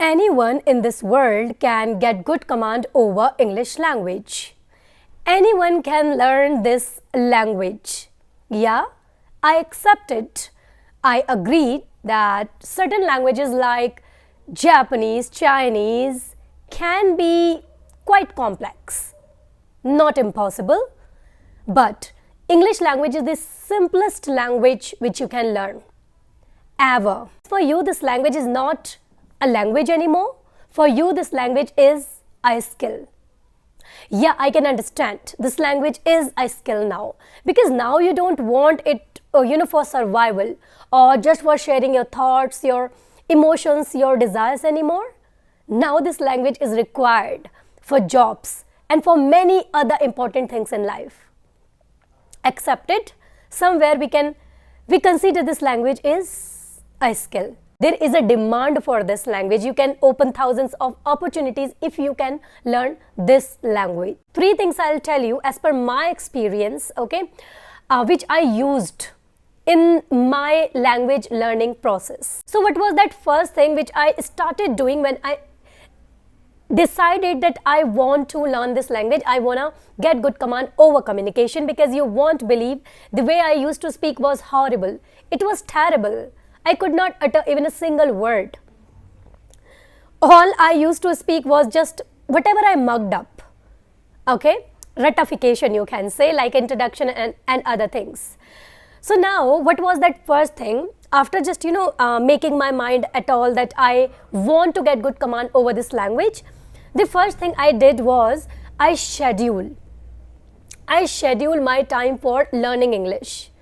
Anyone in this world can get good command over English language. Anyone can learn this language. Yeah, I accept it. I agree that certain languages like Japanese, Chinese can be quite complex. Not impossible, but English language is the simplest language which you can learn ever. For you, this language is not a language anymore. For you, this language is a skill. Yeah, I can understand. This language is a skill now because now you don't want it, for survival or just for sharing your thoughts, your emotions, your desires anymore. Now this language is required for jobs and for many other important things in life. Accept it. Somewhere we consider this language is a skill. There is a demand for this language. You can open thousands of opportunities if you can learn this language. 3 things I'll tell you as per my experience, okay, which I used in my language learning process. So what was that first thing which I started doing when I decided that I want to learn this language? I want to get good command over communication, because you won't believe the way I used to speak was horrible. It was terrible. I could not utter even a single word. All I used to speak was just whatever I mugged up. Okay? Ratification, you can say, like introduction and other things. So now, what was that first thing? After just, making my mind at all that I want to get good command over this language, the first thing I did was I schedule my time for learning English.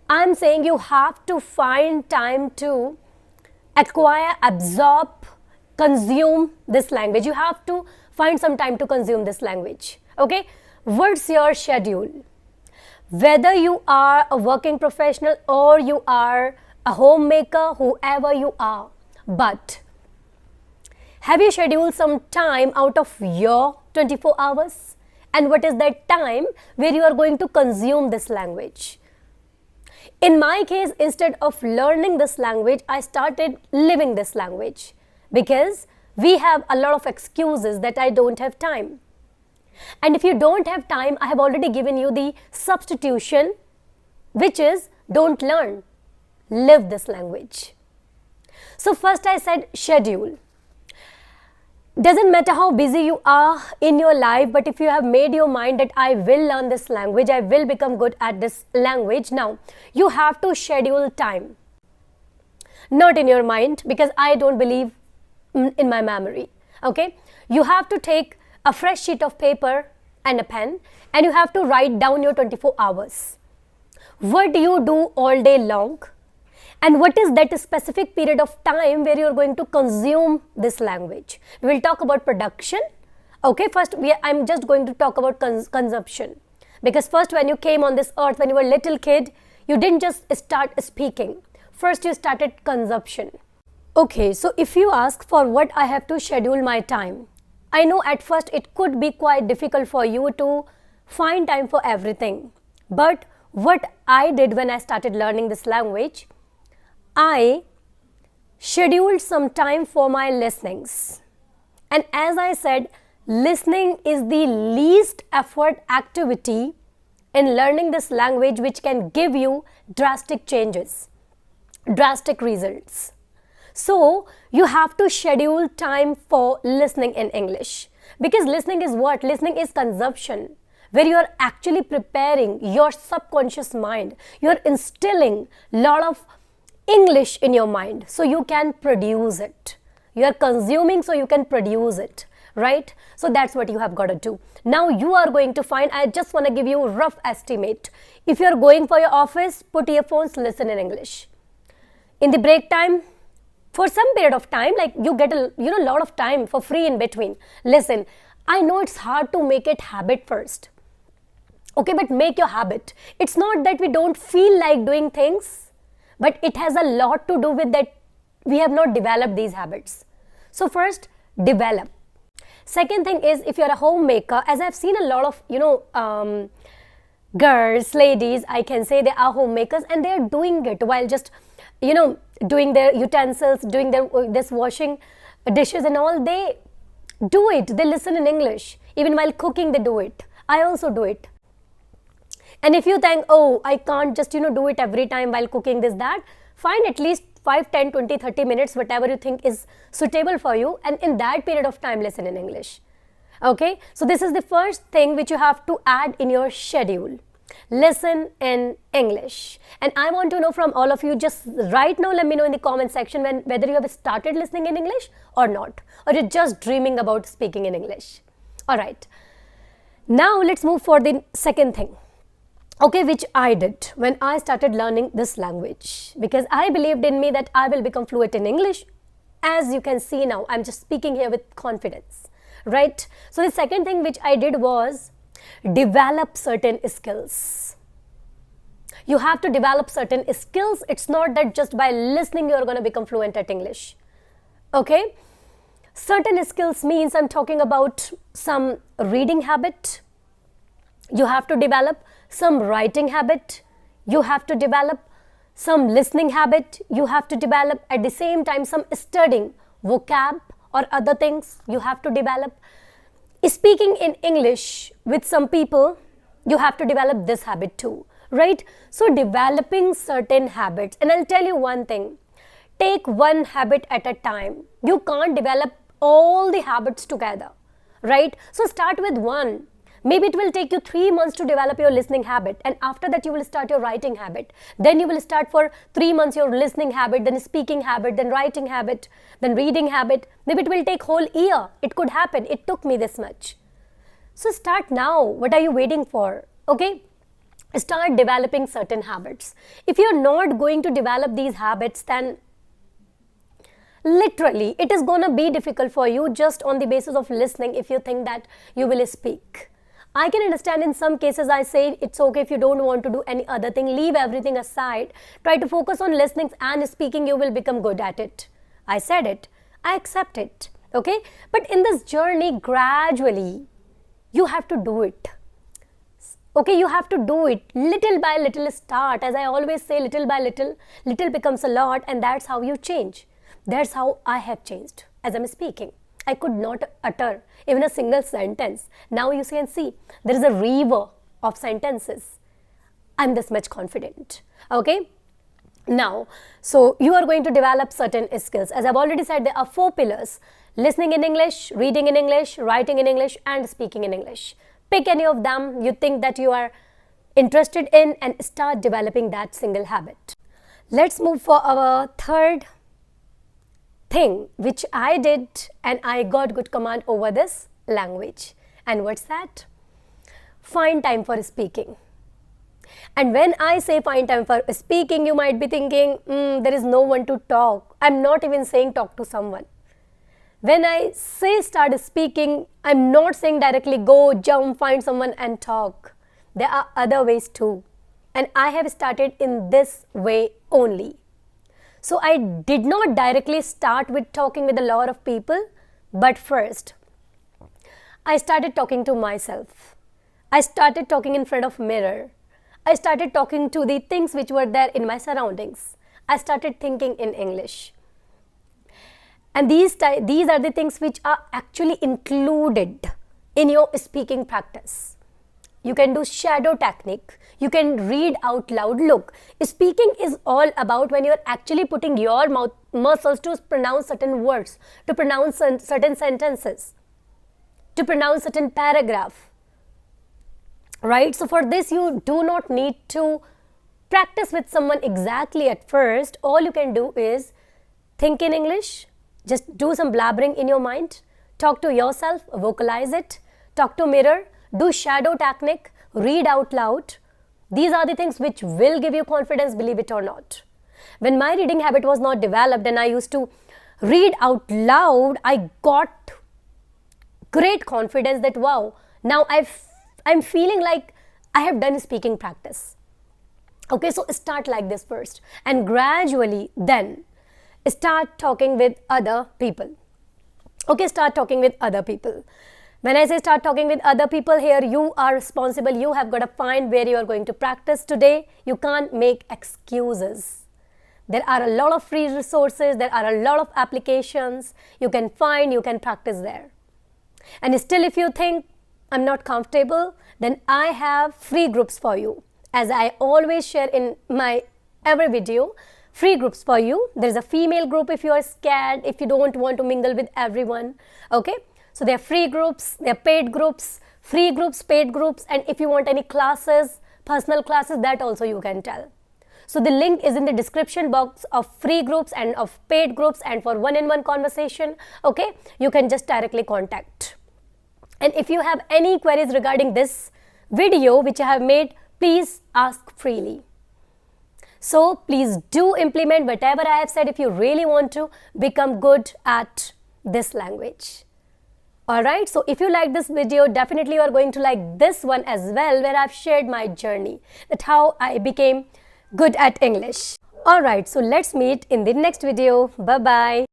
I'm saying you have to find time to acquire, absorb, consume this language. You have to find some time to consume this language. Okay? What's your schedule? Whether you are a working professional or you are a homemaker, whoever you are, but have you scheduled some time out of your 24 hours? And what is that time where you are going to consume this language? In my case, instead of learning this language, I started living this language, because we have a lot of excuses that I don't have time. And if you don't have time, I have already given you the substitution, which is don't learn, live this language. So first I said schedule. Doesn't matter how busy you are in your life, but if you have made your mind that I will learn this language, I will become good at this language, now you have to schedule time. Not in your mind, because I don't believe in my memory. Okay? You have to take a fresh sheet of paper and a pen, and you have to write down your 24 hours. What do you do all day long? And what is that specific period of time where you are going to consume this language? We will talk about production. Okay, first I'm just going to talk about consumption. Because first, when you came on this earth, when you were a little kid, you didn't just start speaking. First you started consumption. Okay, so if you ask for what I have to schedule my time, I know at first it could be quite difficult for you to find time for everything. But what I did when I started learning this language, I scheduled some time for my listenings. And as I said, listening is the least effort activity in learning this language which can give you drastic changes, drastic results. So you have to schedule time for listening in English, because listening is what? Listening is consumption, where you are actually preparing your subconscious mind. You are instilling a lot of English in your mind so you can produce it. You are consuming so you can produce it, right? So that's what you have got to do. Now you are going to find, I just want to give you a rough estimate. If you are going for your office, put earphones, listen in English. In the break time, for some period of time, like you get a lot of time for free in between, listen. I know it's hard to make it habit first. Okay, but make your habit. It's not that we don't feel like doing things, but it has a lot to do with that we have not developed these habits. So first, develop. Second thing is, if you're a homemaker, as I've seen a lot of, girls, ladies, I can say they are homemakers and they're doing it while just, doing their utensils, doing their this washing dishes and all, they do it. They listen in English. Even while cooking, they do it. I also do it. And if you think, oh, I can't just, do it every time while cooking this, that, find at least 5, 10, 20, 30 minutes, whatever you think is suitable for you. And in that period of time, listen in English. Okay. So this is the first thing which you have to add in your schedule. Listen in English. And I want to know from all of you, just right now, let me know in the comment section whether you have started listening in English or not, or you're just dreaming about speaking in English. All right. Now let's move for the second thing. Okay, which I did when I started learning this language, because I believed in me that I will become fluent in English. As you can see now, I'm just speaking here with confidence, right? So the second thing which I did was develop certain skills. You have to develop certain skills. It's not that just by listening you're going to become fluent at English. Okay? Certain skills means I'm talking about some reading habit. You have to develop some writing habit. You have to develop some listening habit. You have to develop at the same time some studying, vocab or other things you have to develop. Speaking in English with some people, you have to develop this habit too, right? So developing certain habits, and I'll tell you one thing, take one habit at a time. You can't develop all the habits together, right? So start with one. Maybe it will take you 3 months to develop your listening habit, and after that you will start your writing habit. Then you will start for 3 months your listening habit, then speaking habit, then writing habit, then reading habit. Maybe it will take whole year. It could happen. It took me this much. So start now. What are you waiting for? Okay? Start developing certain habits. If you're not going to develop these habits, then literally it is going to be difficult for you just on the basis of listening if you think that you will speak. I can understand in some cases I say it's okay if you don't want to do any other thing, leave everything aside, try to focus on listening and speaking, you will become good at it. I said it, I accept it, okay? But in this journey, gradually, you have to do it. Okay, you have to do it little by little. Start, as I always say, little by little, little becomes a lot, and that's how you change. That's how I have changed as I'm speaking. I could not utter even a single sentence. Now you can see there is a river of sentences. I'm this much confident. Okay. Now, so you are going to develop certain skills. As I've already said, there are 4 pillars: listening in English, reading in English, writing in English, and speaking in English. Pick any of them you think that you are interested in and start developing that single habit. Let's move for our third thing which I did, and I got good command over this language. And what's that? Find time for speaking. And when I say find time for speaking, you might be thinking, there is no one to talk. I'm not even saying talk to someone. When I say start speaking, I'm not saying directly go, jump, find someone and talk. There are other ways too. And I have started in this way only. So I did not directly start with talking with a lot of people, but first, I started talking to myself. I started talking in front of mirror. I started talking to the things which were there in my surroundings. I started thinking in English. And these are the things which are actually included in your speaking practice. You can do shadow technique. You can read out loud. Look, speaking is all about when you're actually putting your mouth muscles to pronounce certain words, to pronounce certain sentences, to pronounce certain paragraph. Right? So for this, you do not need to practice with someone exactly at first. All you can do is think in English, just do some blabbering in your mind, talk to yourself, vocalize it, talk to mirror, do shadow technique, read out loud. These are the things which will give you confidence, believe it or not. When my reading habit was not developed and I used to read out loud, I got great confidence that wow, now I'm feeling like I have done speaking practice. Okay, so start like this first and gradually then start talking with other people. Okay, start talking with other people. When I say start talking with other people, here you are responsible. You have got to find where you are going to practice today. You can't make excuses. There are a lot of free resources, there are a lot of applications you can find, you can practice there. And still if you think I'm not comfortable, then I have free groups for you. As I always share in my every video, free groups for you. There is a female group if you are scared, if you don't want to mingle with everyone. Okay, so there are free groups, there are paid groups, free groups, paid groups, and if you want any classes, personal classes, that also you can tell. So the link is in the description box of free groups and of paid groups, and for one-on-one conversation, okay, you can just directly contact. And if you have any queries regarding this video which I have made, please ask freely. So please do implement whatever I have said if you really want to become good at this language. Alright, so if you like this video, definitely you are going to like this one as well, where I've shared my journey, that how I became good at English. Alright, so let's meet in the next video. Bye bye.